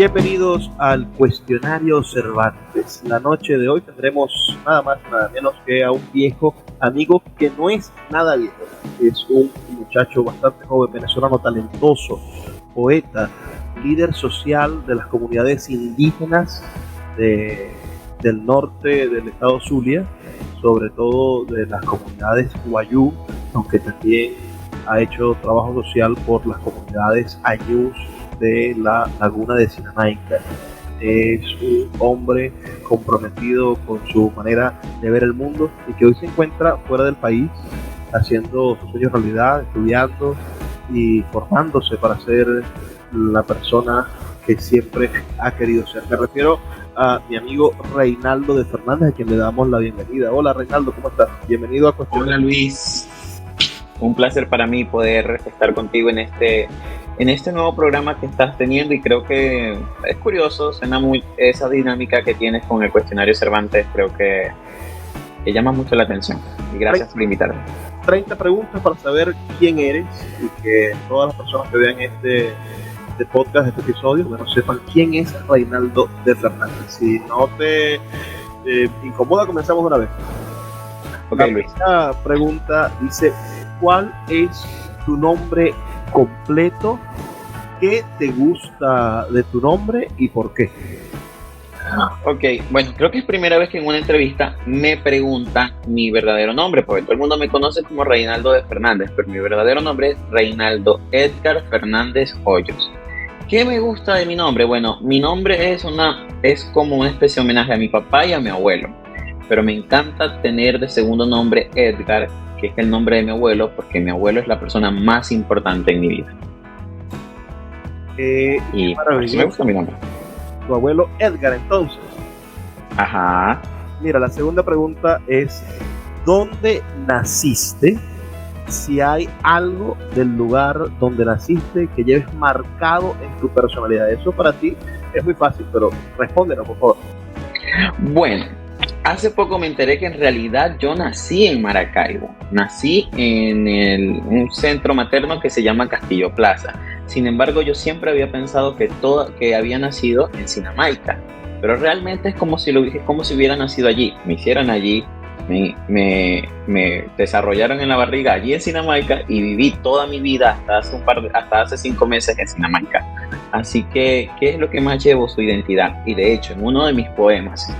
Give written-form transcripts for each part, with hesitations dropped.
Bienvenidos al Cuestionario Cervantes. La noche de hoy tendremos nada más nada menos que a un viejo amigo que no es nada viejo. Es un muchacho bastante joven, venezolano, talentoso, poeta, líder social de las comunidades indígenas del norte del estado Zulia, sobre todo de las comunidades Wayuu, aunque también ha hecho trabajo social por las comunidades Ayús de la laguna de Sinamaica. Es un hombre comprometido con su manera de ver el mundo y que hoy se encuentra fuera del país haciendo sus sueños realidad, estudiando y formándose para ser la persona que siempre ha querido ser. Me refiero a mi amigo Reinaldo de Fernández, a quien le damos la bienvenida. Hola Reinaldo, ¿cómo estás? Bienvenido a Cuestión. Hola Luis, un placer para mí poder estar contigo en este nuevo programa que estás teniendo, y creo que es curioso, suena muy esa dinámica que tienes con el Cuestionario Cervantes, creo que llama mucho la atención, y gracias por invitarme. 30 preguntas para saber quién eres y que todas las personas que vean este podcast, este episodio, bueno, sepan quién es Reinaldo de Fernández. Si no te incomoda, comenzamos una vez. Okay, la primera pregunta dice: ¿cuál es tu nombre completo? ¿Qué te gusta de tu nombre y por qué? Ok, bueno, creo que es primera vez que en una entrevista me preguntan mi verdadero nombre, porque todo el mundo me conoce como Reinaldo de Fernández, pero mi verdadero nombre es Reinaldo Edgar Fernández Hoyos. ¿Qué me gusta de mi nombre? Bueno, mi nombre es como una especie de homenaje a mi papá y a mi abuelo, pero me encanta tener de segundo nombre Edgar, que es el nombre de mi abuelo, porque mi abuelo es la persona más importante en mi vida. Y así me gusta mi nombre. Tu abuelo Edgar, entonces. Ajá. Mira, la segunda pregunta es: ¿dónde naciste? Si hay algo del lugar donde naciste que lleves marcado en tu personalidad. Eso para ti es muy fácil, pero respóndelo, por favor. Bueno, hace poco me enteré que en realidad yo nací en Maracaibo. Nací en un centro materno que se llama Castillo Plaza. Sin embargo, yo siempre había pensado que había nacido en Sinamaica. Pero realmente es como si hubiera nacido allí. Me hicieron allí, me desarrollaron en la barriga allí en Sinamaica y viví toda mi vida hasta hace 5 meses en Sinamaica. Así que, ¿qué es lo que más llevo? Su identidad. Y de hecho, en uno de mis poemas,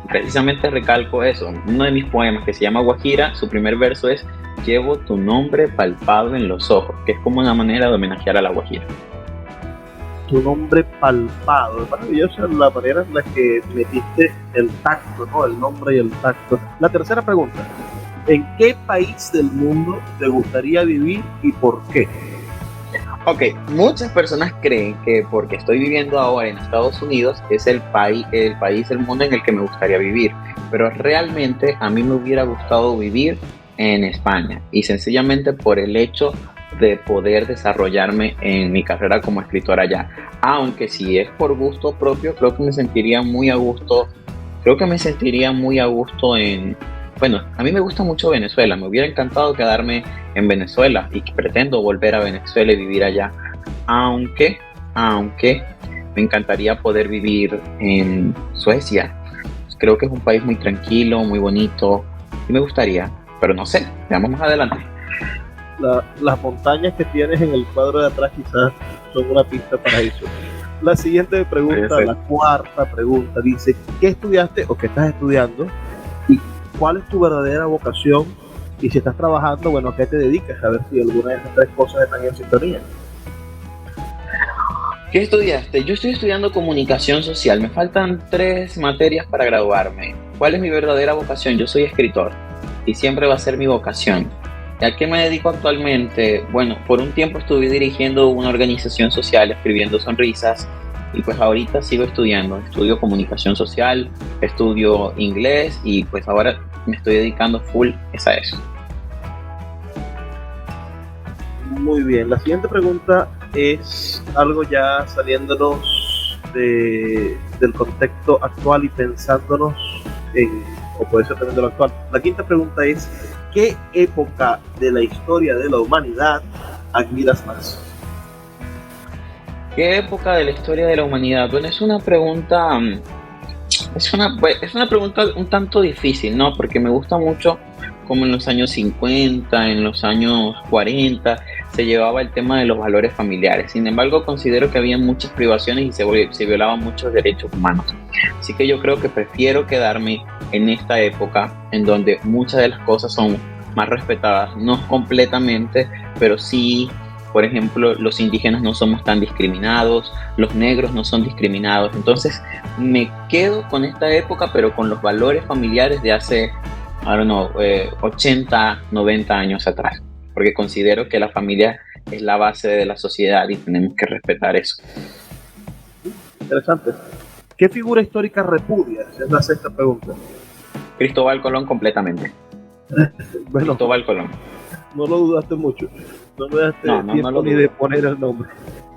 precisamente recalco eso. Uno de mis poemas, que se llama Guajira, su primer verso es: llevo tu nombre palpado en los ojos, que es como una manera de homenajear a la Guajira. Tu nombre palpado, es maravillosa la manera en la que metiste el tacto, ¿no? El nombre y el tacto. La tercera pregunta: ¿en qué país del mundo te gustaría vivir y por qué? Ok, muchas personas creen que porque estoy viviendo ahora en Estados Unidos es el país del mundo en el que me gustaría vivir, pero realmente a mí me hubiera gustado vivir en España, y sencillamente por el hecho de poder desarrollarme en mi carrera como escritor allá. Aunque si es por gusto propio, creo que me sentiría muy a gusto. Bueno, a mí me gusta mucho Venezuela, me hubiera encantado quedarme en Venezuela y pretendo volver a Venezuela y vivir allá. Aunque me encantaría poder vivir en Suecia. Creo que es un país muy tranquilo, muy bonito, y me gustaría, pero no sé, veamos más adelante. Las montañas que tienes en el cuadro de atrás quizás son una pista para eso. La siguiente pregunta, la cuarta pregunta, dice: ¿qué estudiaste o qué estás estudiando? ¿Y cuál es tu verdadera vocación? Y si estás trabajando, bueno, ¿a qué te dedicas? A ver si alguna de esas tres cosas están en sintonía. ¿Qué estudiaste? Yo estoy estudiando comunicación social. Me faltan 3 materias para graduarme. ¿Cuál es mi verdadera vocación? Yo soy escritor y siempre va a ser mi vocación. ¿Y a qué me dedico actualmente? Bueno, por un tiempo estuve dirigiendo una organización social, escribiendo sonrisas, y pues ahorita sigo estudio comunicación social, estudio inglés, y pues ahora me estoy dedicando full a eso. Muy bien, la siguiente pregunta es algo ya saliéndonos del contexto actual y pensándonos o puede ser también de lo actual. La quinta pregunta es: ¿qué época de la historia de la humanidad admiras más? ¿Qué época de la historia de la humanidad? Bueno, es una pregunta, es una pregunta un tanto difícil, ¿no? Porque me gusta mucho como en los años 50, en los años 40, se llevaba el tema de los valores familiares. Sin embargo, considero que había muchas privaciones y se violaban muchos derechos humanos. Así que yo creo que prefiero quedarme en esta época en donde muchas de las cosas son más respetadas, no completamente, pero sí. Por ejemplo, los indígenas no somos tan discriminados, los negros no son discriminados. Entonces, me quedo con esta época, pero con los valores familiares de hace, 80, 90 años atrás. Porque considero que la familia es la base de la sociedad y tenemos que respetar eso. Interesante. ¿Qué figura histórica repudias? Es la sexta pregunta. Cristóbal Colón completamente. Bueno, Cristóbal Colón. no lo dudaste mucho. No me daste tiempo ni de poner el nombre.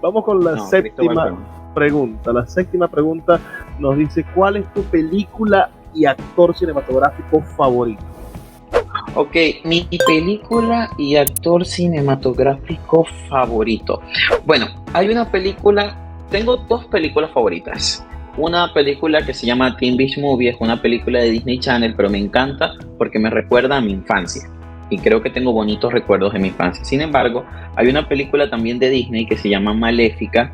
Vamos con la séptima pregunta. La séptima pregunta nos dice: ¿cuál es tu película y actor cinematográfico favorito? Ok, mi película y actor cinematográfico favorito. Bueno, hay una película, tengo dos películas favoritas. Una película que se llama Teen Beach Movie, es una película de Disney Channel, pero me encanta porque me recuerda a mi infancia. Y creo que tengo bonitos recuerdos de mi infancia. Sin embargo, hay una película también de Disney que se llama Maléfica,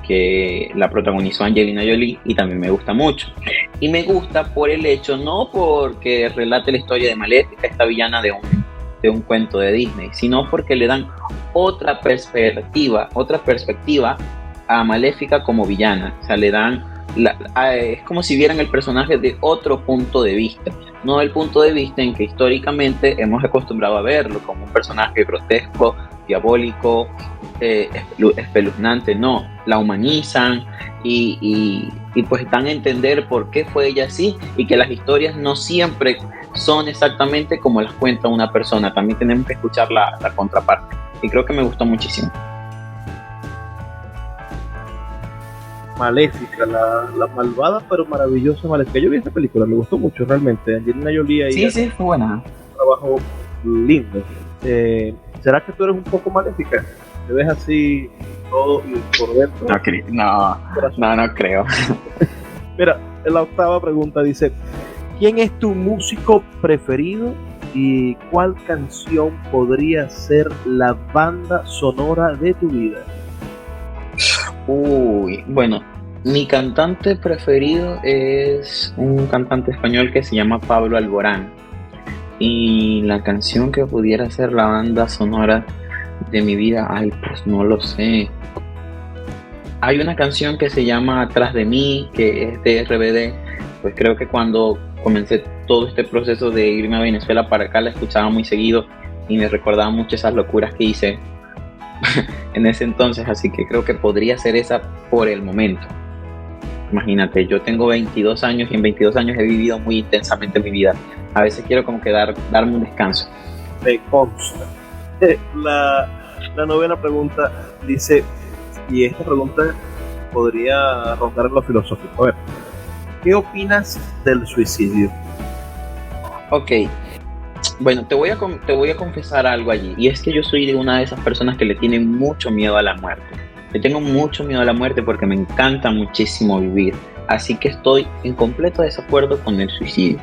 que la protagonizó Angelina Jolie y también me gusta mucho. Y me gusta por el hecho, no porque relate la historia de Maléfica, esta villana de un cuento de Disney, sino porque le dan otra perspectiva a Maléfica como villana. O sea, le dan es como si vieran el personaje de otro punto de vista, no del punto de vista en que históricamente hemos acostumbrado a verlo como un personaje grotesco, diabólico, espeluznante. No, la humanizan y pues dan a entender por qué fue ella así, y que las historias no siempre son exactamente como las cuenta una persona. También tenemos que escuchar la contraparte, y creo que me gustó muchísimo. Maléfica, la malvada pero maravillosa Maléfica. Yo vi esta película, me gustó mucho realmente. Angelina Jolie ahí. Sí, fue buena. Un trabajo lindo. ¿Será que tú eres un poco maléfica? ¿Te ves así todo y por dentro? No creo. Mira, en la octava pregunta dice: ¿quién es tu músico preferido y cuál canción podría ser la banda sonora de tu vida? Bueno, mi cantante preferido es un cantante español que se llama Pablo Alborán, y la canción que pudiera ser la banda sonora de mi vida, pues no lo sé. Hay una canción que se llama Atrás de mí, que es de RBD. Pues creo que cuando comencé todo este proceso de irme a Venezuela para acá la escuchaba muy seguido y me recordaba mucho esas locuras que hice en ese entonces, así que creo que podría ser esa por el momento. Imagínate, yo tengo 22 años y en 22 años he vivido muy intensamente mi vida. A veces quiero como que darme un descanso. Me consta. La novena pregunta dice, y esta pregunta podría rondar en lo filosófico. A ver, ¿qué opinas del suicidio? Ok. Bueno, te voy a confesar algo allí, y es que yo soy de una de esas personas que le tienen mucho miedo a la muerte. Le tengo mucho miedo a la muerte porque me encanta muchísimo vivir, así que estoy en completo desacuerdo con el suicidio.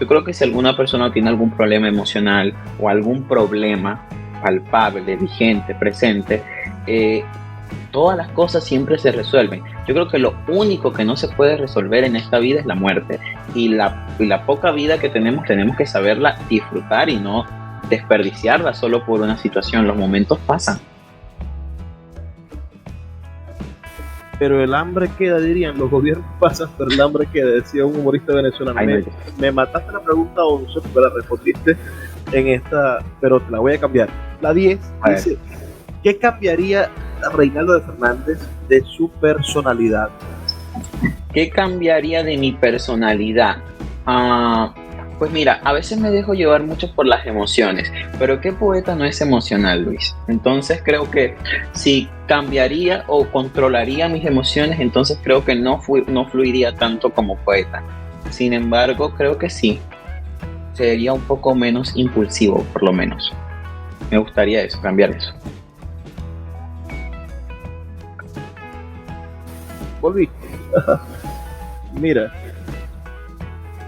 Yo creo que si alguna persona tiene algún problema emocional o algún problema palpable, vigente, presente, todas las cosas siempre se resuelven. Yo creo que lo único que no se puede resolver en esta vida es la muerte, y la poca vida que tenemos que saberla disfrutar y no desperdiciarla solo por una situación. Los momentos pasan. Pero el hambre queda, dirían, los gobiernos pasan, pero el hambre queda, decía un humorista venezolano. Me mataste la pregunta 11 porque la respondiste en esta, pero te la voy a cambiar. La 10 dice: ¿qué cambiaría Reinaldo de Fernández de su personalidad? ¿Qué cambiaría de mi personalidad? Pues mira, a veces me dejo llevar mucho por las emociones, pero ¿qué poeta no es emocional, Luis? Entonces creo que si cambiaría o controlaría mis emociones, entonces creo que no fluiría tanto como poeta. Sin embargo, creo que sí, sería un poco menos impulsivo, por lo menos. Me gustaría cambiar eso. Volví. Mira,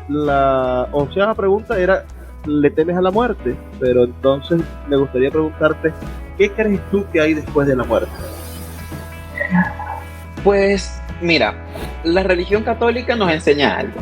la 11ª pregunta era, ¿le temes a la muerte? Pero entonces me gustaría preguntarte, ¿qué crees tú que hay después de la muerte? Pues mira, la religión católica nos enseña algo.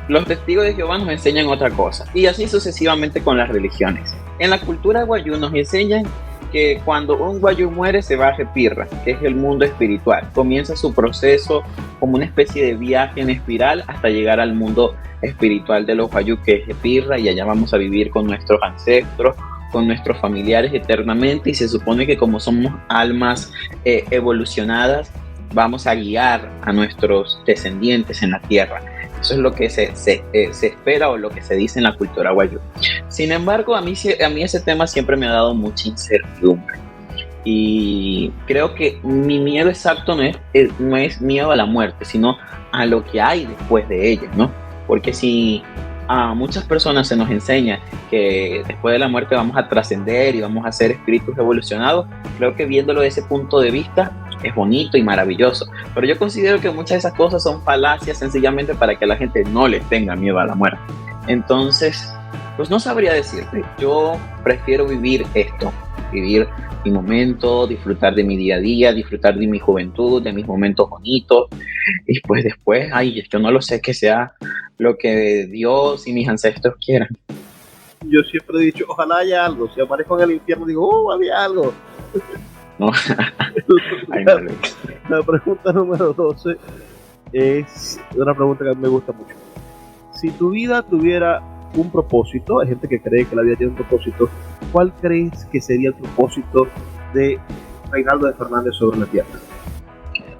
Los testigos de Jehová nos enseñan otra cosa. Y así sucesivamente con las religiones. En la cultura guayú nos enseñan que cuando un guayú muere se va a Jepirra, que es el mundo espiritual. Comienza su proceso como una especie de viaje en espiral hasta llegar al mundo espiritual de los guayú, que es Jepirra, y allá vamos a vivir con nuestros ancestros, con nuestros familiares eternamente, y se supone que como somos almas evolucionadas, vamos a guiar a nuestros descendientes en la tierra. Eso es lo que se espera o lo que se dice en la cultura guayú. Sin embargo, a mí ese tema siempre me ha dado mucha incertidumbre. Y creo que mi miedo exacto no es miedo a la muerte, sino a lo que hay después de ella, ¿no? Porque si a muchas personas se nos enseña que después de la muerte vamos a trascender y vamos a ser espíritus evolucionados, creo que viéndolo desde ese punto de vista es bonito y maravilloso, pero yo considero que muchas de esas cosas son falacias sencillamente para que la gente no le tenga miedo a la muerte. Entonces, pues no sabría decirte, yo prefiero vivir esto, vivir mi momento, disfrutar de mi día a día, disfrutar de mi juventud, de mis momentos bonitos, y pues después, yo no lo sé, que sea lo que Dios y mis ancestros quieran. Yo siempre he dicho, ojalá haya algo, si aparezco en el infierno digo, había algo. No. La pregunta número 12 es una pregunta que a mí me gusta mucho. Si tu vida tuviera un propósito, hay gente que cree que la vida tiene un propósito, ¿cuál crees que sería el propósito de Reinaldo de Fernández sobre la tierra?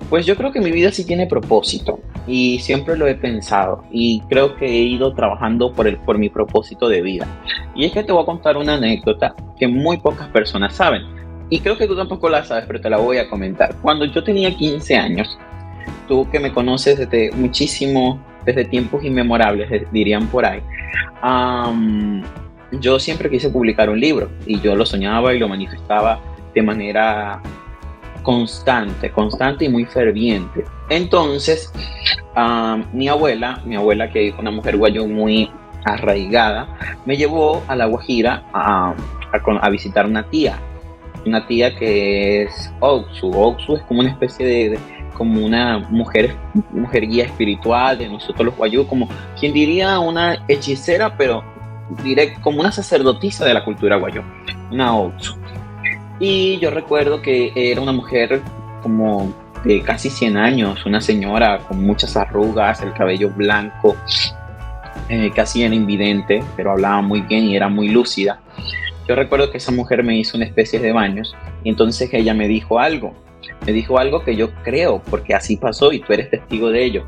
Pues yo creo que mi vida sí tiene propósito y siempre lo he pensado y creo que he ido trabajando por mi propósito de vida. Y es que te voy a contar una anécdota que muy pocas personas saben. Y creo que tú tampoco la sabes, pero te la voy a comentar. Cuando yo tenía 15 años, tú que me conoces desde muchísimo, desde tiempos inmemorables, dirían por ahí, yo siempre quise publicar un libro y yo lo soñaba y lo manifestaba de manera constante y muy ferviente. Entonces, mi abuela, que es una mujer guayú muy arraigada, me llevó a La Guajira a visitar una tía que es Oxu. Oxu es como una especie de como una mujer guía espiritual de nosotros los guayú, como quien diría una hechicera, pero como una sacerdotisa de la cultura guayú, una Oxu. Y yo recuerdo que era una mujer como de casi 100 años, una señora con muchas arrugas, el cabello blanco, casi era invidente, pero hablaba muy bien y era muy lúcida. Yo recuerdo que esa mujer me hizo una especie de baños y entonces ella me dijo algo que yo creo, porque así pasó y tú eres testigo de ello.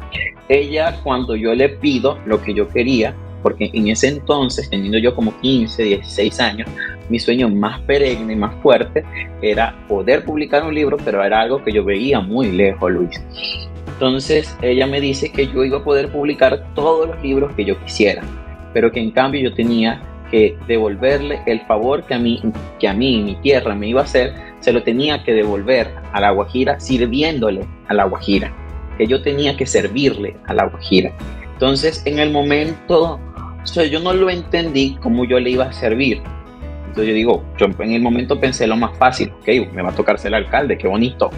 Ella, cuando yo le pido lo que yo quería, porque en ese entonces, teniendo yo como 15, 16 años, mi sueño más perenne y más fuerte era poder publicar un libro, pero era algo que yo veía muy lejos, Luis. Entonces ella me dice que yo iba a poder publicar todos los libros que yo quisiera, pero que en cambio yo tenía que devolverle el favor que a mí mi tierra me iba a hacer, se lo tenía que devolver a La Guajira sirviéndole a La Guajira, que yo tenía que servirle a La Guajira. Entonces en el momento, yo no lo entendí cómo yo le iba a servir. Entonces yo en el momento pensé lo más fácil, ok, me va a tocar ser el alcalde, qué bonito.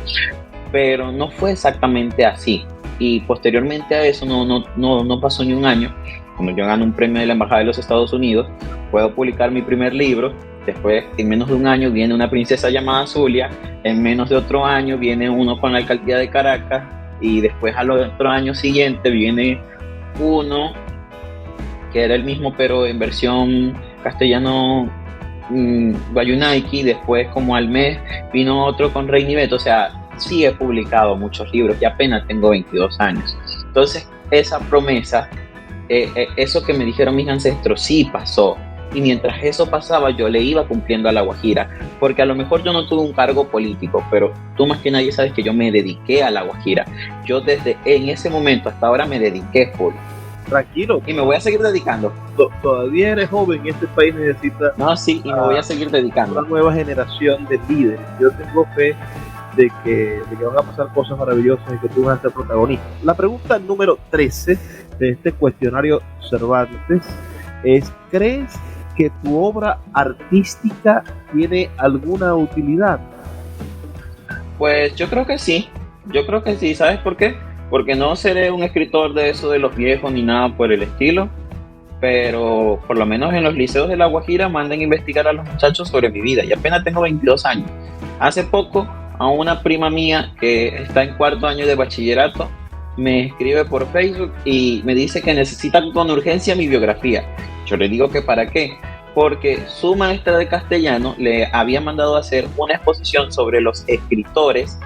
Pero no fue exactamente así. Y posteriormente a eso no pasó ni un año. Cuando yo gano un premio de la Embajada de los Estados Unidos, puedo publicar mi primer libro. Después, en menos de un año, viene una princesa llamada Zulia. En menos de otro año, viene uno con la alcaldía de Caracas. Y después, al otro año siguiente, viene uno que era el mismo, pero en versión castellano Guayunaiki. Después, como al mes, vino otro con Rey Niveto. O sea, sí he publicado muchos libros y apenas tengo 22 años. Entonces, esa promesa, eso que me dijeron mis ancestros, sí pasó. Y mientras eso pasaba, yo le iba cumpliendo a La Guajira. Porque a lo mejor yo no tuve un cargo político, pero tú más que nadie sabes que yo me dediqué a La Guajira. Yo desde en ese momento hasta ahora me dediqué full. Tranquilo. Y me voy a seguir dedicando. Todavía eres joven y este país necesita... No, sí, y me voy a seguir dedicando. Una nueva generación de líderes. Yo tengo fe de que van a pasar cosas maravillosas y que tú vas a ser protagonista. La pregunta número 13 de este cuestionario Cervantes es: ¿crees que tu obra artística tiene alguna utilidad? Pues yo creo que sí, ¿sabes por qué? Porque no seré un escritor de eso de los viejos ni nada por el estilo, pero por lo menos en los liceos de La Guajira mandan a investigar a los muchachos sobre mi vida y apenas tengo 22 años. Hace poco a una prima mía que está en cuarto año de bachillerato me escribe por Facebook y me dice que necesita con urgencia mi biografía. Yo le digo que para qué, porque su maestra de castellano le había mandado a hacer una exposición sobre los escritores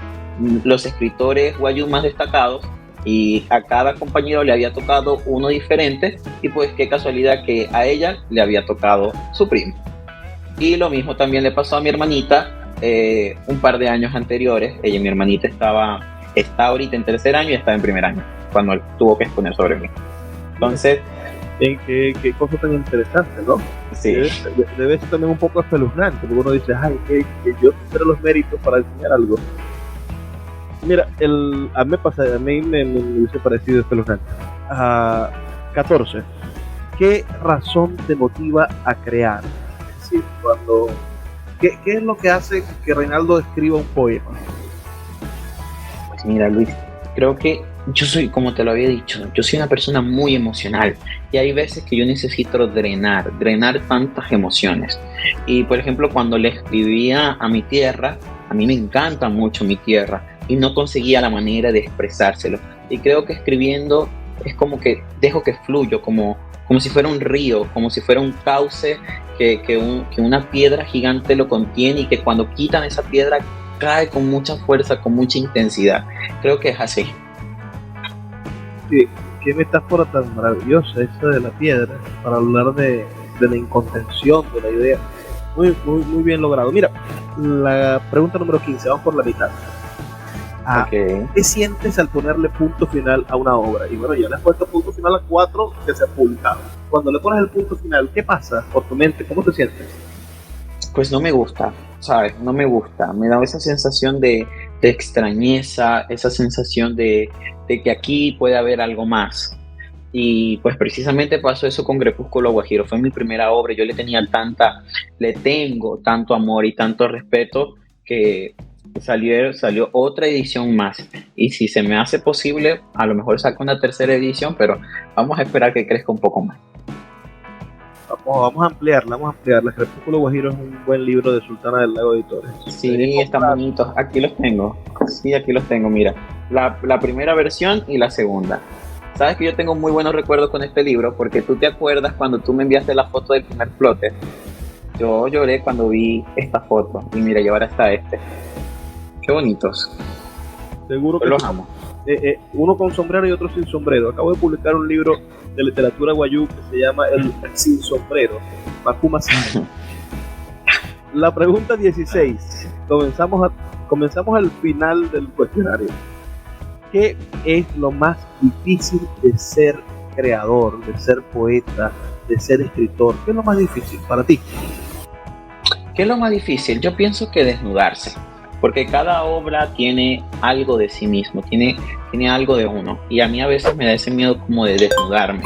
guayú más destacados, y a cada compañero le había tocado uno diferente, y pues qué casualidad que a ella le había tocado su primo. Y lo mismo también le pasó a mi hermanita un par de años anteriores. Mi hermanita está ahorita en tercer año y estaba en primer año cuando él tuvo que exponer sobre mí. Entonces, qué cosa tan interesante, ¿no? Sí. Debe ser también un poco espeluznante, porque uno dice, ay, que yo tendré los méritos para enseñar algo. Mira, a mí me hubiese parecido espeluznante. 14. ¿Qué razón te motiva a crear? Es decir, ¿qué es lo que hace que Reinaldo escriba un poema? Pues mira, Luis, creo que yo soy, como te lo había dicho, yo soy una persona muy emocional y hay veces que yo necesito drenar tantas emociones. Y por ejemplo, cuando le escribía a mi tierra, a mí me encanta mucho mi tierra y no conseguía la manera de expresárselo. Y creo que escribiendo es como que dejo que fluyo, como si fuera un río, como si fuera un cauce que una piedra gigante lo contiene y que cuando quitan esa piedra cae con mucha fuerza, con mucha intensidad. Creo que es así. Qué metáfora tan maravillosa esa de la piedra para hablar de la incontención de la idea. Muy bien logrado. Mira, la pregunta número 15, vamos por la mitad. Okay. ¿Qué sientes al ponerle punto final a una obra? Y bueno, ya le has puesto punto final a 4 que se han publicado. Cuando le pones el punto final, ¿qué pasa por tu mente? ¿Cómo te sientes? Pues no me gusta, ¿sabes? No me gusta. Me da esa sensación de extrañeza, esa sensación de que aquí puede haber algo más. Y pues precisamente pasó eso con Crepúsculo Guajiro. Fue mi primera obra. Yo le tengo tanto amor y tanto respeto que salió otra edición más. Y si se me hace posible, a lo mejor saco una tercera edición, pero vamos a esperar que crezca un poco más. Vamos a ampliarla. Crepúsculo Guajiro es un buen libro de Sultana del Lago Editores. Sí, están bonitos. Aquí los tengo. Sí, aquí los tengo, mira. La primera versión y la segunda. Sabes que yo tengo muy buenos recuerdos con este libro, porque tú te acuerdas cuando tú me enviaste la foto del primer plotter. Yo lloré cuando vi esta foto. Y mira, y ahora está este. Qué bonitos. Seguro que los amo. Uno con sombrero y otro sin sombrero. Acabo de publicar un libro de literatura guayú que se llama El Sin Sombrero, Macuma Sin. La pregunta 16. Comenzamos al final del cuestionario. ¿Qué es lo más difícil de ser creador, de ser poeta, de ser escritor? ¿Qué es lo más difícil para ti? ¿Qué es lo más difícil? Yo pienso que desnudarse. Porque cada obra tiene algo de sí mismo, tiene algo de uno. Y a mí a veces me da ese miedo como de desnudarme,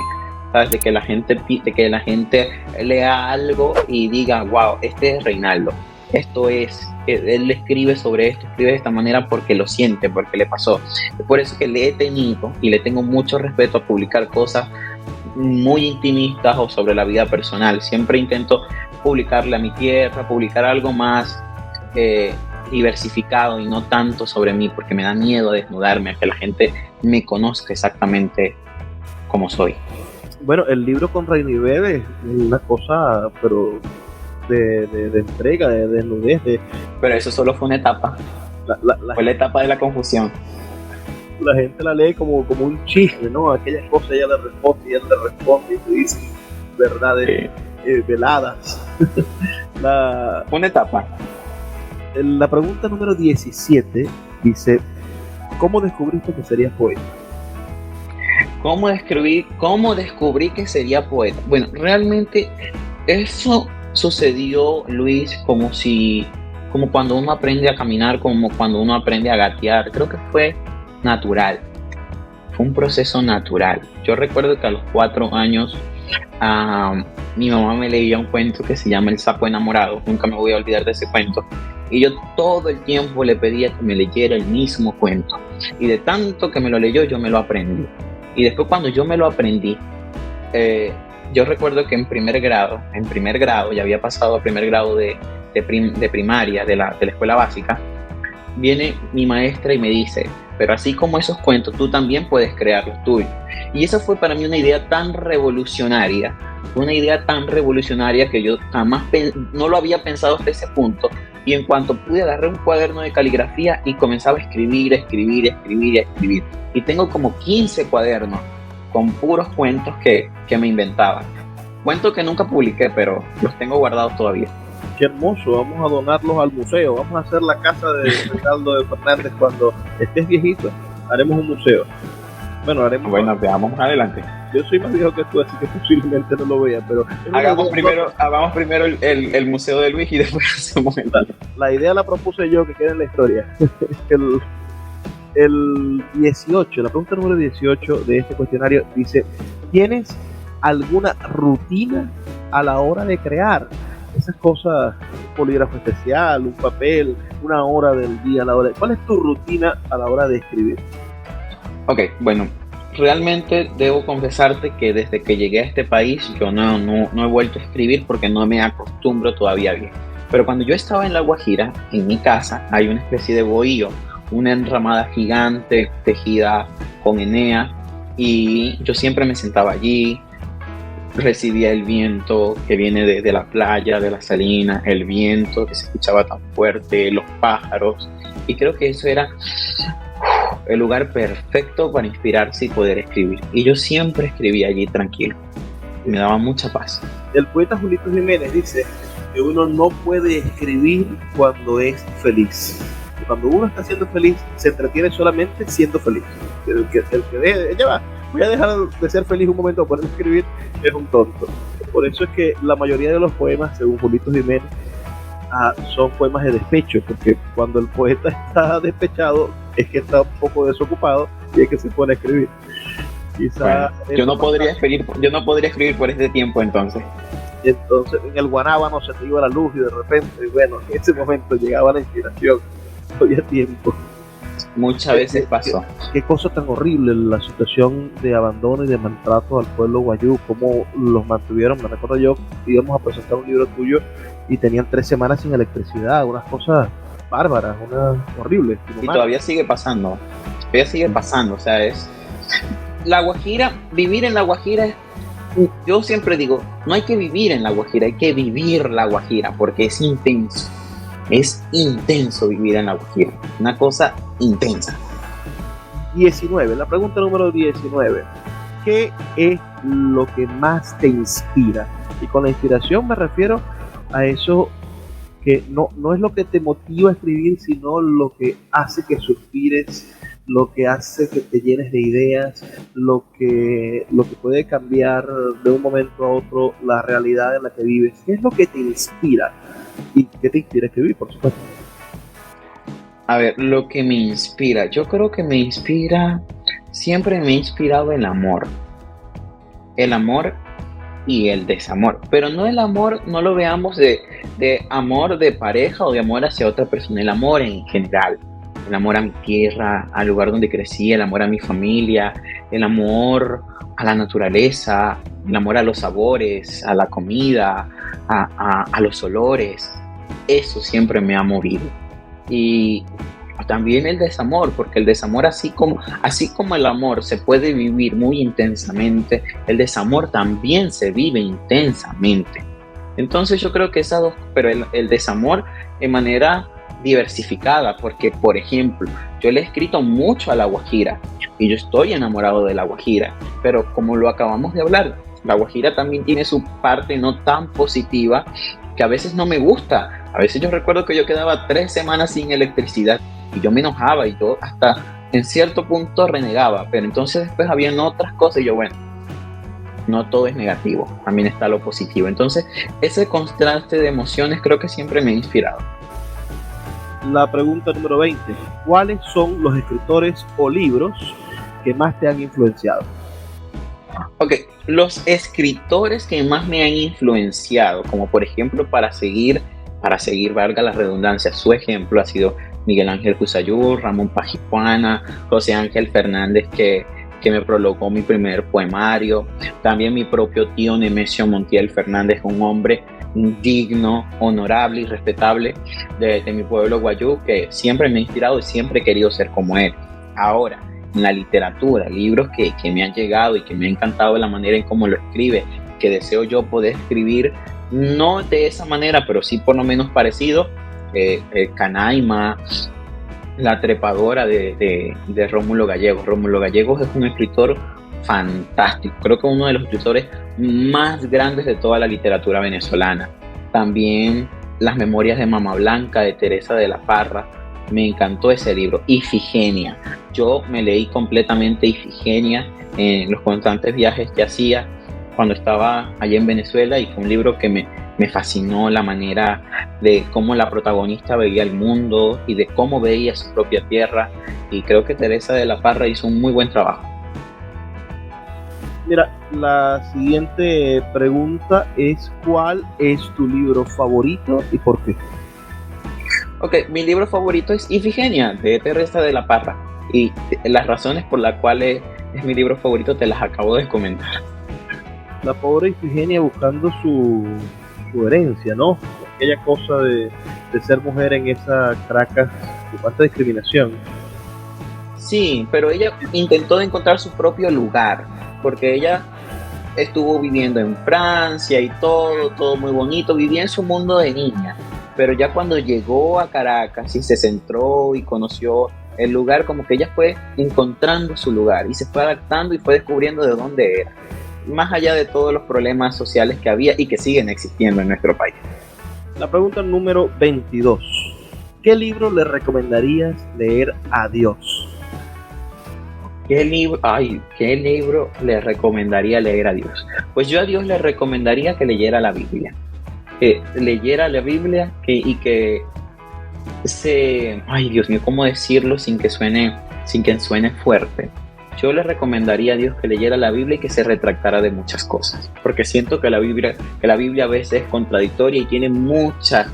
¿sabes? De que la gente lea algo y diga, wow, este es Reinaldo. Esto es, él escribe sobre esto, escribe de esta manera porque lo siente, porque le pasó. Es por eso que le he tenido y le tengo mucho respeto a publicar cosas muy intimistas o sobre la vida personal. Siempre intento publicarle a mi tierra, publicar algo más diversificado y no tanto sobre mí, porque me da miedo desnudarme, a que la gente me conozca exactamente como soy. Bueno, el libro con Reinivé es una cosa, pero de entrega, de desnudez. Pero eso solo fue una etapa. Fue la etapa de la confusión. La gente la lee como un chisme, ¿no? Aquella cosa ella le responde y él le responde y te dice verdades veladas. Una etapa. La pregunta número 17 dice: ¿cómo descubriste que serías poeta? ¿Cómo descubrí que sería poeta? Bueno, realmente eso sucedió, Luis, como si como cuando uno aprende a caminar, como cuando uno aprende a gatear. Creo que fue natural, fue un proceso natural. Yo recuerdo que a los 4 años mi mamá me leía un cuento que se llama El sapo enamorado. Nunca me voy a olvidar de ese cuento. Y yo todo el tiempo le pedía que me leyera el mismo cuento. Y de tanto que me lo leyó, yo me lo aprendí. Y después cuando yo me lo aprendí, yo recuerdo que en primer grado, ya había pasado a primer grado de primaria, de la escuela básica, viene mi maestra y me dice, pero así como esos cuentos, tú también puedes crear los tuyos. Y esa fue para mí una idea tan revolucionaria que yo jamás no lo había pensado hasta ese punto. Y en cuanto pude, agarré un cuaderno de caligrafía y comenzaba a escribir. Y tengo como 15 cuadernos con puros cuentos que me inventaba. Cuentos que nunca publiqué, pero los tengo guardados todavía. Qué hermoso, vamos a donarlos al museo, vamos a hacer la casa de Reinaldo de Fernández. Cuando estés viejito, haremos un museo. Bueno, veamos más adelante. Yo soy más viejo que tú, así que posiblemente no lo vea, pero... Hagamos primero el museo de Luis y después hacemos el... La idea la propuse yo, que quede en la historia. El 18, la pregunta número 18 de este cuestionario dice, ¿tienes alguna rutina a la hora de crear? Esas cosas, un bolígrafo especial, un papel, una hora del día a la hora. ¿Cuál es tu rutina a la hora de escribir? Ok, bueno, realmente debo confesarte que desde que llegué a este país yo no he vuelto a escribir porque no me acostumbro todavía bien. Pero cuando yo estaba en La Guajira, en mi casa, hay una especie de bohío, una enramada gigante tejida con henea, y yo siempre me sentaba allí, recibía el viento que viene de la playa, de la salina, el viento que se escuchaba tan fuerte, los pájaros, y creo que eso era el lugar perfecto para inspirarse y poder escribir. Y yo siempre escribía allí tranquilo, y me daba mucha paz. El poeta Julito Jiménez dice que uno no puede escribir cuando es feliz. Cuando uno está siendo feliz, se entretiene solamente siendo feliz. El que ya va, voy a dejar de ser feliz un momento para poder escribir, es un tonto. Por eso es que la mayoría de los poemas, según Julito Jiménez, son poemas de despecho, porque cuando el poeta está despechado es que está un poco desocupado y es que se pone a escribir. Bueno, yo no podría escribir por este tiempo entonces. Entonces en el guanábano se te iba la luz y de repente, bueno, en ese momento llegaba la inspiración. Había tiempo. Muchas veces pasó. Qué cosa tan horrible la situación de abandono y de maltrato al pueblo guayú, cómo los mantuvieron. Me recuerdo yo, íbamos a presentar un libro tuyo y tenían 3 semanas sin electricidad, unas cosas bárbaras, horribles. Y todavía sigue pasando, o sea, es La Guajira, vivir en La Guajira es, yo siempre digo, no hay que vivir en La Guajira, hay que vivir La Guajira, porque es intenso. Es intenso vivir en La Guajira, una cosa intensa. 19, la pregunta número 19. ¿Qué es lo que más te inspira? Y con la inspiración me refiero a eso que no es lo que te motiva a escribir, sino lo que hace que suspires, lo que hace que te llenes de ideas, lo que puede cambiar de un momento a otro la realidad en la que vives. ¿Qué es lo que te inspira? ¿Y qué te inspira a escribir, por supuesto? A ver, lo que me inspira, yo creo que siempre me ha inspirado el amor y el desamor, pero no el amor, no lo veamos de amor de pareja o de amor hacia otra persona, el amor en general, el amor a mi tierra, al lugar donde crecí, el amor a mi familia, el amor a la naturaleza, el amor a los sabores, a la comida, a los olores. Eso siempre me ha movido. Y también el desamor, porque el desamor, así como el amor se puede vivir muy intensamente, el desamor también se vive intensamente. Entonces yo creo que esas dos, pero el desamor de manera diversificada, porque por ejemplo, yo le he escrito mucho a La Guajira y yo estoy enamorado de La Guajira, pero como lo acabamos de hablar, La Guajira también tiene su parte no tan positiva que a veces no me gusta. A veces yo recuerdo que yo quedaba 3 semanas sin electricidad y yo me enojaba y yo hasta en cierto punto renegaba, pero entonces después habían otras cosas y yo, bueno, no todo es negativo, también está lo positivo. Entonces ese contraste de emociones creo que siempre me ha inspirado. La pregunta número 20. ¿Cuáles son los escritores o libros que más te han influenciado? Ok, los escritores que más me han influenciado, como por ejemplo para seguir, valga la redundancia, su ejemplo ha sido Miguel Ángel Cusayú, Ramón Pajicuana, José Ángel Fernández, que me prologó mi primer poemario, también mi propio tío Nemesio Montiel Fernández, un hombre digno, honorable y respetable de mi pueblo Guayú, que siempre me ha inspirado y siempre he querido ser como él. Ahora, en la literatura, libros que me han llegado y que me ha encantado la manera en cómo lo escribe, que deseo yo poder escribir, no de esa manera, pero sí por lo menos parecido, Canaima, La trepadora de Rómulo Gallegos. Rómulo Gallegos es un escritor fantástico, creo que uno de los escritores más grandes de toda la literatura venezolana. También Las memorias de Mama Blanca de Teresa de la Parra, me encantó ese libro. Ifigenia, yo me leí completamente Ifigenia en los constantes viajes que hacía cuando estaba allá en Venezuela, y fue un libro que me fascinó la manera de cómo la protagonista veía el mundo y de cómo veía su propia tierra, y creo que Teresa de la Parra hizo un muy buen trabajo. Mira, la siguiente pregunta es: ¿cuál es tu libro favorito y por qué? Ok, mi libro favorito es Ifigenia de Teresa de la Parra, y las razones por las cuales es mi libro favorito te las acabo de comentar. La pobre Ifigenia buscando su herencia, ¿no? Aquella cosa de ser mujer en esa Caracas de tanta discriminación. Sí, pero ella intentó encontrar su propio lugar, porque ella estuvo viviendo en Francia y todo muy bonito, vivía en su mundo de niña, pero ya cuando llegó a Caracas y se centró y conoció el lugar, como que ella fue encontrando su lugar y se fue adaptando y fue descubriendo de dónde era, más allá de todos los problemas sociales que había y que siguen existiendo en nuestro país. La pregunta número 22. ¿Qué libro le recomendarías leer a Dios? ¿Qué libro le recomendaría leer a Dios? Pues yo a Dios le recomendaría que leyera la Biblia. Que leyera la Biblia ay Dios mío, ¿cómo decirlo sin que suene fuerte? Yo le recomendaría a Dios que leyera la Biblia y que se retractara de muchas cosas, porque siento que la Biblia a veces es contradictoria y tiene muchas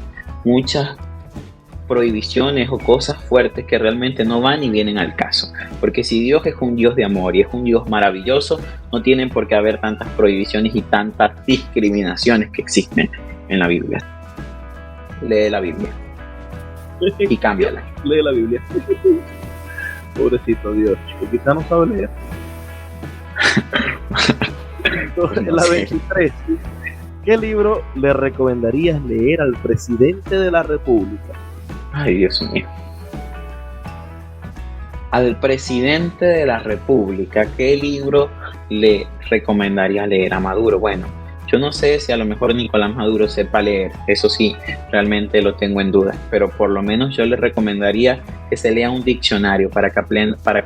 prohibiciones o cosas fuertes que realmente no van y vienen al caso, porque si Dios es un Dios de amor y es un Dios maravilloso, no tienen por qué haber tantas prohibiciones y tantas discriminaciones que existen en la Biblia. Lee la Biblia y cámbiala. Lee la Biblia. Pobrecito Dios, chico, quizá no sabe leer. Entonces, la 23. ¿Qué libro le recomendarías leer al presidente de la República? Ay, Dios mío. Al presidente de la República, ¿qué libro le recomendaría leer a Maduro? Bueno, yo no sé si a lo mejor Nicolás Maduro sepa leer, eso sí, realmente lo tengo en duda, pero por lo menos yo le recomendaría que se lea un diccionario para que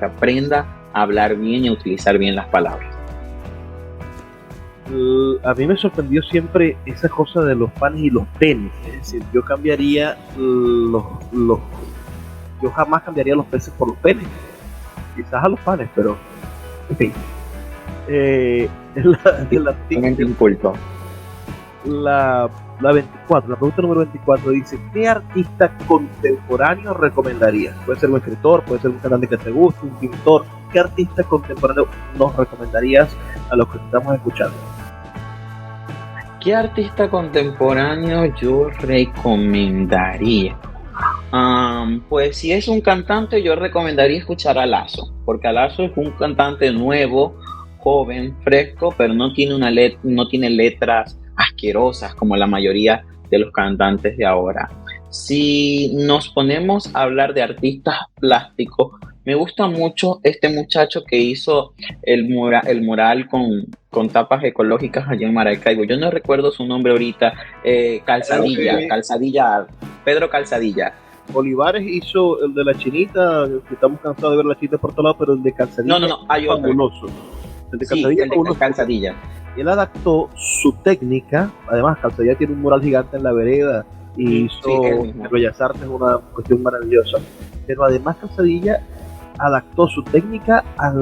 aprenda a hablar bien y a utilizar bien las palabras. A mí me sorprendió siempre esa cosa de los panes y los penes, es decir, yo cambiaría yo jamás cambiaría los peces por los penes, quizás a los panes, pero en fin. La 24, la pregunta número 24 dice: ¿qué artista contemporáneo recomendarías? Puede ser un escritor, puede ser un cantante que te guste, un pintor. ¿Qué artista contemporáneo nos recomendarías a los que estamos escuchando? ¿Qué artista contemporáneo yo recomendaría? Pues si es un cantante, yo recomendaría escuchar a Lazo, porque Lazo es un cantante nuevo, joven, fresco, pero no tiene letras asquerosas como la mayoría de los cantantes de ahora. Si nos ponemos a hablar de artistas plásticos, me gusta mucho este muchacho que hizo el mural con tapas ecológicas allá en Maracaibo. Yo no recuerdo su nombre ahorita. Calzadilla, Pedro Calzadilla. Olivares hizo el de la chinita, que estamos cansados de ver la chinita por todos lados, pero el de Calzadilla no, hay otro. Fabuloso. El de Calzadilla. Él adaptó su técnica. Además, Calzadilla tiene un mural gigante en la vereda y Sí, él hizo mismo. Bellas Artes una cuestión maravillosa. Pero además Calzadilla adaptó su técnica a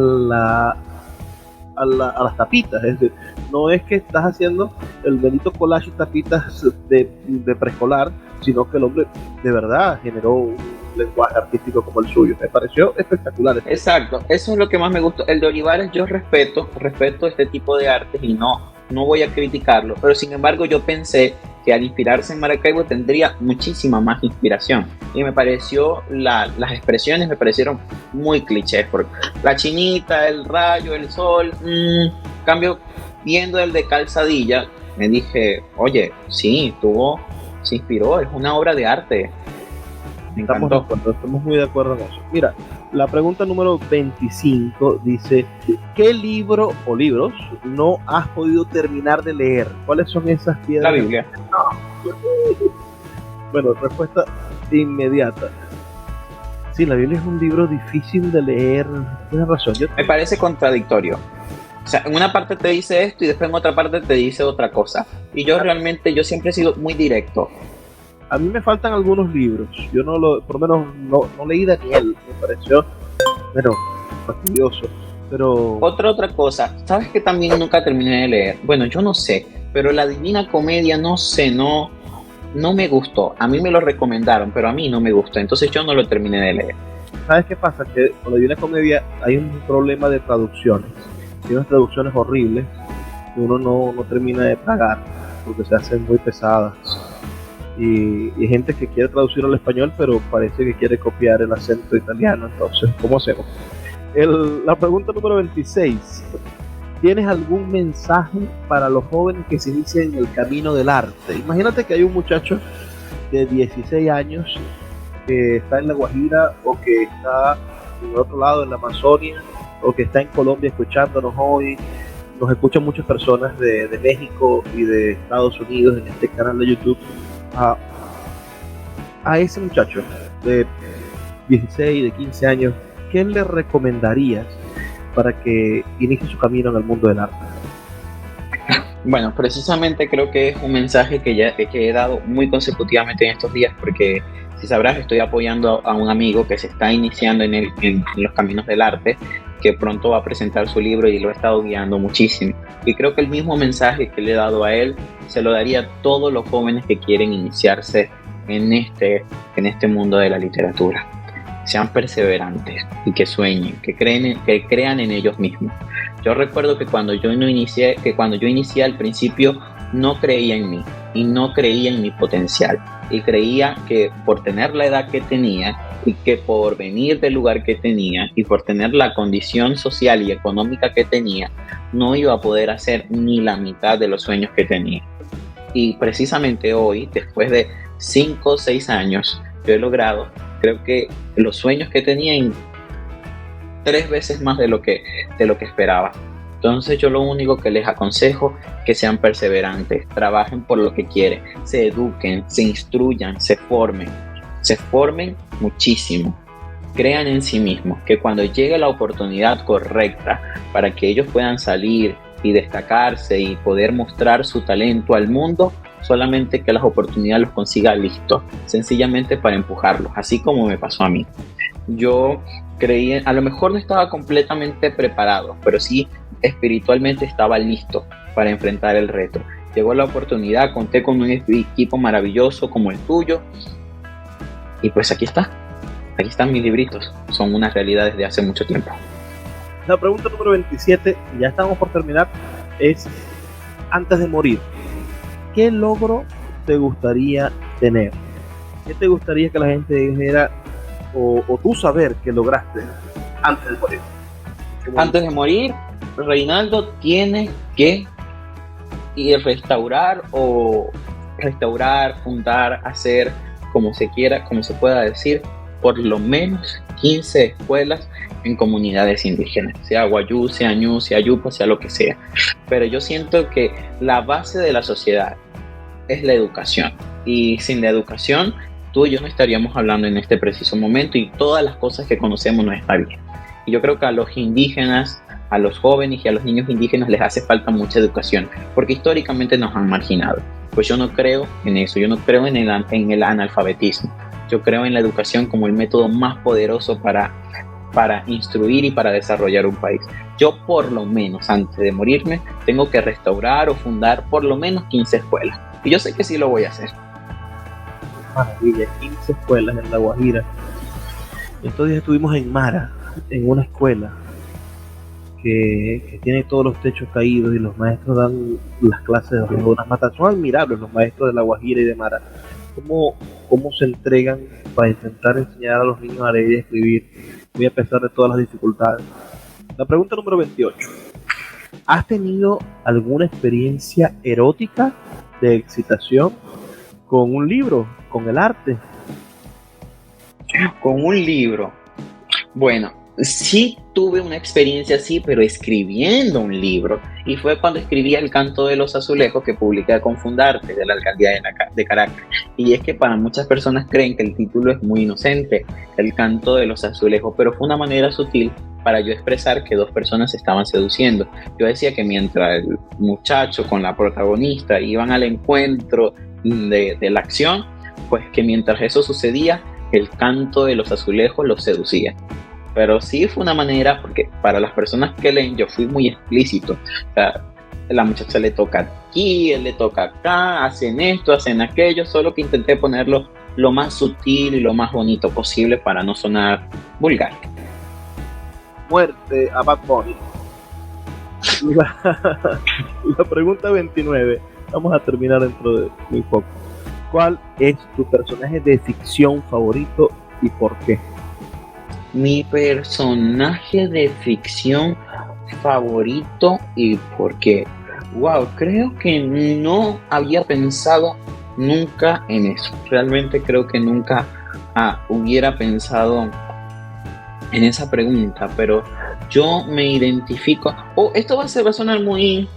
las tapitas. Es decir, no es que estás haciendo el Benito Collage y tapitas de preescolar, sino que el hombre de verdad generó un lenguaje artístico como el suyo. Me pareció espectacular. Exacto, eso es lo que más me gustó. El de Olivares yo respeto este tipo de artes y no voy a criticarlo, pero sin embargo yo pensé que al inspirarse en Maracaibo tendría muchísima más inspiración y me pareció, las expresiones me parecieron muy clichés, porque la chinita, el rayo, el sol, cambio, viendo el de Calzadilla, me dije, oye, sí, se inspiró, es una obra de arte. Me Estamos de encantó. acuerdo, estamos muy de acuerdo en eso. Mira, la pregunta número 25 dice, ¿qué libro o libros no has podido terminar de leer? ¿Cuáles son esas piedras? La Biblia. Bueno, respuesta inmediata. Sí, la Biblia es un libro difícil de leer. Tienes razón. Me parece contradictorio. O sea, en una parte te dice esto y después en otra parte te dice otra cosa. Y yo siempre he sido muy directo. A mí me faltan algunos libros. Yo por lo menos no leí Daniel. Me pareció, bueno, fastidioso. Pero Otra cosa, ¿sabes que también nunca terminé de leer? Bueno, yo no sé, pero la Divina Comedia, no sé, no me gustó. A mí me lo recomendaron, pero a mí no me gustó. Entonces yo no lo terminé de leer. ¿sabes qué pasa? Que cuando hay una comedia hay un problema de traducciones. Hay unas traducciones horribles que uno no termina de pagar porque se hacen muy pesadas. Y hay gente que quiere traducir al español, pero parece que quiere copiar el acento italiano. Entonces, ¿cómo hacemos? La pregunta número 26. ¿Tienes algún mensaje para los jóvenes que se inician en el camino del arte? Imagínate que hay un muchacho de 16 años que está en La Guajira o que está en el otro lado, en la Amazonia, o que está en Colombia escuchándonos hoy. Nos escuchan muchas personas de México y de Estados Unidos en este canal de YouTube. A ese muchacho de 16, de 15 años, ¿qué le recomendarías para que inicie su camino en el mundo del arte? Bueno, precisamente creo que es un mensaje que he dado muy consecutivamente en estos días, porque si sabrás, estoy apoyando a un amigo que se está iniciando en los caminos del arte, que pronto va a presentar su libro y lo he estado guiando muchísimo. Y creo que el mismo mensaje que le he dado a él se lo daría a todos los jóvenes que quieren iniciarse en este mundo de la literatura. Sean perseverantes y que sueñen, que crean en ellos mismos. Yo recuerdo que cuando yo inicié al principio no creía en mí y no creía en mi potencial, y creía que por tener la edad que tenía y que por venir del lugar que tenía y por tener la condición social y económica que tenía, no iba a poder hacer ni la mitad de los sueños que tenía. Y precisamente hoy, después de 5 o 6 años, yo he logrado, creo que los sueños que tenía en 3 veces más de lo que esperaba. Entonces yo lo único que les aconsejo es que sean perseverantes, trabajen por lo que quieren, se eduquen, se instruyan, se formen muchísimo, crean en sí mismos, que cuando llegue la oportunidad correcta para que ellos puedan salir y destacarse y poder mostrar su talento al mundo, solamente que las oportunidades los consiga listos, sencillamente para empujarlos, así como me pasó a mí. Yo creí, a lo mejor no estaba completamente preparado, pero sí espiritualmente estaba listo para enfrentar el reto. Llegó la oportunidad, conté con un equipo maravilloso como el tuyo, y pues aquí están mis libritos, son una realidad desde hace mucho tiempo. La pregunta número 27, y ya estamos por terminar, es: antes de morir, ¿qué logro te gustaría tener? ¿Qué te gustaría que la gente dijera, o tú saber que lograste antes de morir? Antes de morir, Reinaldo tiene que restaurar, fundar, hacer, como se quiera, como se pueda decir, por lo menos 15 escuelas en comunidades indígenas, sea Guayú, sea Ñu, sea Yupa, sea lo que sea. Pero yo siento que la base de la sociedad es la educación, y sin la educación tú y yo no estaríamos hablando en este preciso momento, y todas las cosas que conocemos no estarían. Y yo creo que a los indígenas, a los jóvenes y a los niños indígenas les hace falta mucha educación, porque históricamente nos han marginado. Pues yo no creo en eso, yo no creo en el analfabetismo. Yo creo en la educación como el método más poderoso para instruir y para desarrollar un país. Yo por lo menos antes de morirme tengo que restaurar o fundar por lo menos 15 escuelas. Y yo sé que sí lo voy a hacer. Maravilla, 15 escuelas en La Guajira. Estos días estuvimos en Mara, en una escuela que tiene todos los techos caídos y los maestros dan las clases de unas matas. Son admirables los maestros de La Guajira y de Mara. ¿Cómo se entregan para intentar enseñar a los niños a leer y escribir, muy a pesar de todas las dificultades? La pregunta número 28. ¿Has tenido alguna experiencia erótica de excitación con un libro, con el arte? Con un libro. Bueno, sí tuve una experiencia así, pero escribiendo un libro. Y fue cuando escribí El Canto de los Azulejos, que publiqué con Fundarte, de la Alcaldía de Caracas. Y es que para muchas personas creen que el título es muy inocente, El Canto de los Azulejos, pero fue una manera sutil para yo expresar que dos personas se estaban seduciendo. Yo decía que mientras el muchacho con la protagonista iban al encuentro de la acción, pues que mientras eso sucedía, el canto de los azulejos los seducía. Pero sí fue una manera, porque para las personas que leen yo fui muy explícito. O sea, la muchacha le toca aquí, él le toca acá, hacen esto, hacen aquello, solo que intenté ponerlo lo más sutil y lo más bonito posible para no sonar vulgar. Muerte a Bad Bunny. La pregunta 29, vamos a terminar dentro de muy poco. ¿Cuál es tu personaje de ficción favorito y por qué? Mi personaje de ficción favorito y por qué. Wow, creo que no había pensado nunca en eso. Realmente creo que nunca hubiera pensado en esa pregunta, pero yo me identifico. Esto va a sonar muy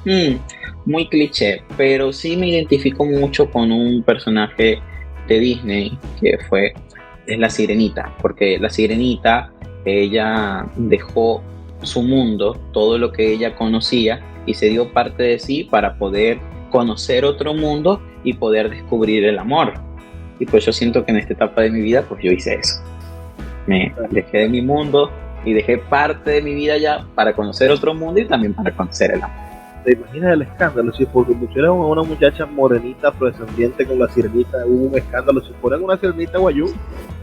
cliché, pero sí me identifico mucho con un personaje de Disney que es la Sirenita, porque la Sirenita, ella dejó su mundo, todo lo que ella conocía, y se dio parte de sí para poder conocer otro mundo y poder descubrir el amor. Y pues yo siento que en esta etapa de mi vida, pues yo hice eso. Me dejé de mi mundo y dejé parte de mi vida ya para conocer otro mundo y también para conocer el amor. ¿Te imaginas el escándalo? Si porque pusieron a una muchacha morenita afrodescendiente con la sirenita, hubo un escándalo. Si fueran una sirenita guayú,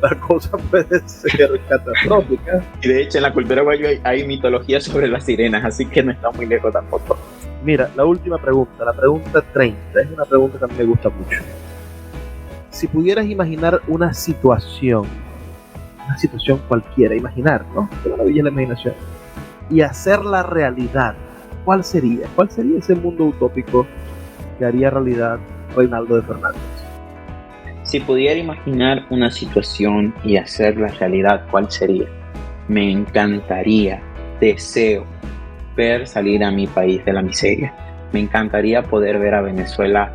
la cosa puede ser catastrófica. Y de hecho en la cultura guayú hay mitología sobre las sirenas, así que no está muy lejos tampoco. Mira, la última pregunta, la pregunta 30, es una pregunta que a mí me gusta mucho. Si pudieras imaginar una situación cualquiera, imaginar, ¿no? Qué maravilla la imaginación, y hacerla realidad, ¿cuál sería? ¿Cuál sería ese mundo utópico que haría realidad Reinaldo de Fernández? Si pudiera imaginar una situación y hacerla realidad, ¿cuál sería? Me encantaría, deseo ver salir a mi país de la miseria. Me encantaría poder ver a Venezuela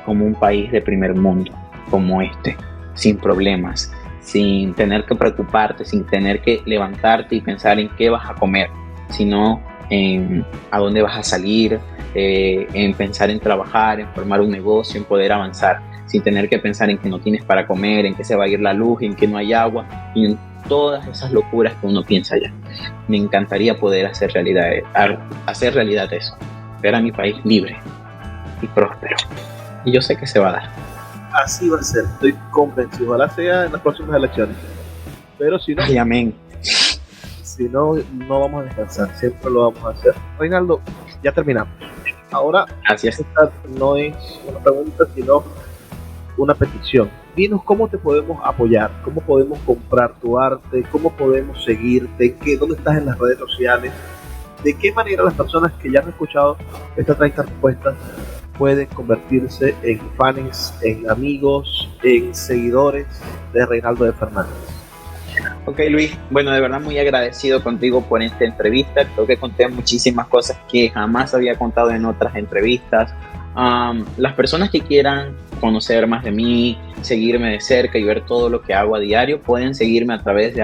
como un país de primer mundo, como este, sin problemas, sin tener que preocuparte, sin tener que levantarte y pensar en qué vas a comer, sino en a dónde vas a salir, en pensar en trabajar, en formar un negocio, en poder avanzar, sin tener que pensar en que no tienes para comer, en que se va a ir la luz, en que no hay agua, y en todas esas locuras que uno piensa ya. Me encantaría poder hacer realidad eso, ver a mi país libre y próspero. Y yo sé que se va a dar. Así va a ser, estoy convencido. Ojalá sea en las próximas elecciones. Pero si no, ay, amén. Si no vamos a descansar, siempre lo vamos a hacer. Reinaldo, ya terminamos. Ahora, gracias. Esta no es una pregunta, sino una petición. Dinos cómo te podemos apoyar, cómo podemos comprar tu arte, cómo podemos seguirte, dónde estás en las redes sociales, de qué manera las personas que ya han escuchado estas 30 respuestas pueden convertirse en fans, en amigos, en seguidores de Reinaldo de Fernández. Ok, Luis, bueno, de verdad muy agradecido contigo por esta entrevista. Creo que conté muchísimas cosas que jamás había contado en otras entrevistas. Las personas que quieran conocer más de mí, seguirme de cerca y ver todo lo que hago a diario, pueden seguirme a través de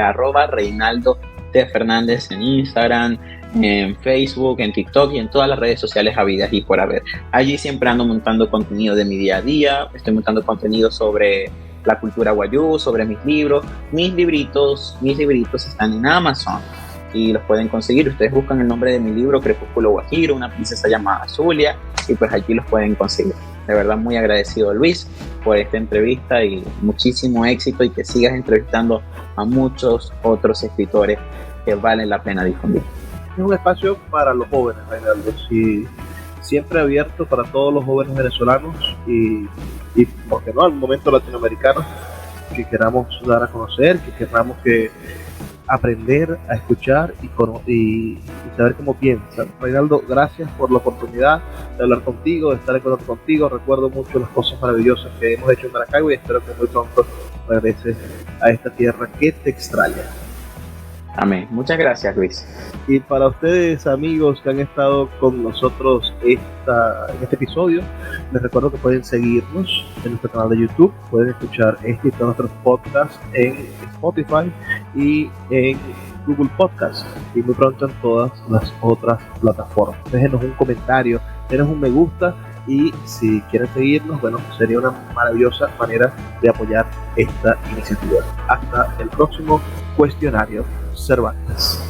@Reinaldo de Fernández en Instagram, en Facebook, en TikTok y en todas las redes sociales habidas y por haber. Allí siempre ando montando contenido de mi día a día, estoy montando contenido sobre la cultura wayuu, sobre mis libros. Mis libritos están en Amazon y los pueden conseguir. Ustedes buscan el nombre de mi libro, Crepúsculo Guajiro, una princesa llamada Zulia, y pues aquí los pueden conseguir. De verdad muy agradecido, Luis, por esta entrevista y muchísimo éxito, y que sigas entrevistando a muchos otros escritores que valen la pena difundir. Es un espacio para los jóvenes, Reinaldo, sí, siempre abierto para todos los jóvenes venezolanos y ¿por qué no?, al momento latinoamericanos que queramos dar a conocer, que queramos aprender a escuchar y saber cómo piensan. Reinaldo, gracias por la oportunidad de hablar contigo, de estar en contacto contigo. Recuerdo mucho las cosas maravillosas que hemos hecho en Maracaibo y espero que muy pronto regreses a esta tierra que te extraña. Amén. Muchas gracias, Luis. Y para ustedes, amigos que han estado con nosotros en este episodio, les recuerdo que pueden seguirnos en nuestro canal de YouTube, pueden escuchar este y todos nuestros podcasts en Spotify y en Google Podcasts, y muy pronto en todas las otras plataformas. Déjenos un comentario, denos un me gusta, y si quieren seguirnos, bueno, sería una maravillosa manera de apoyar esta iniciativa. Hasta el próximo Cuestionario Cervantes.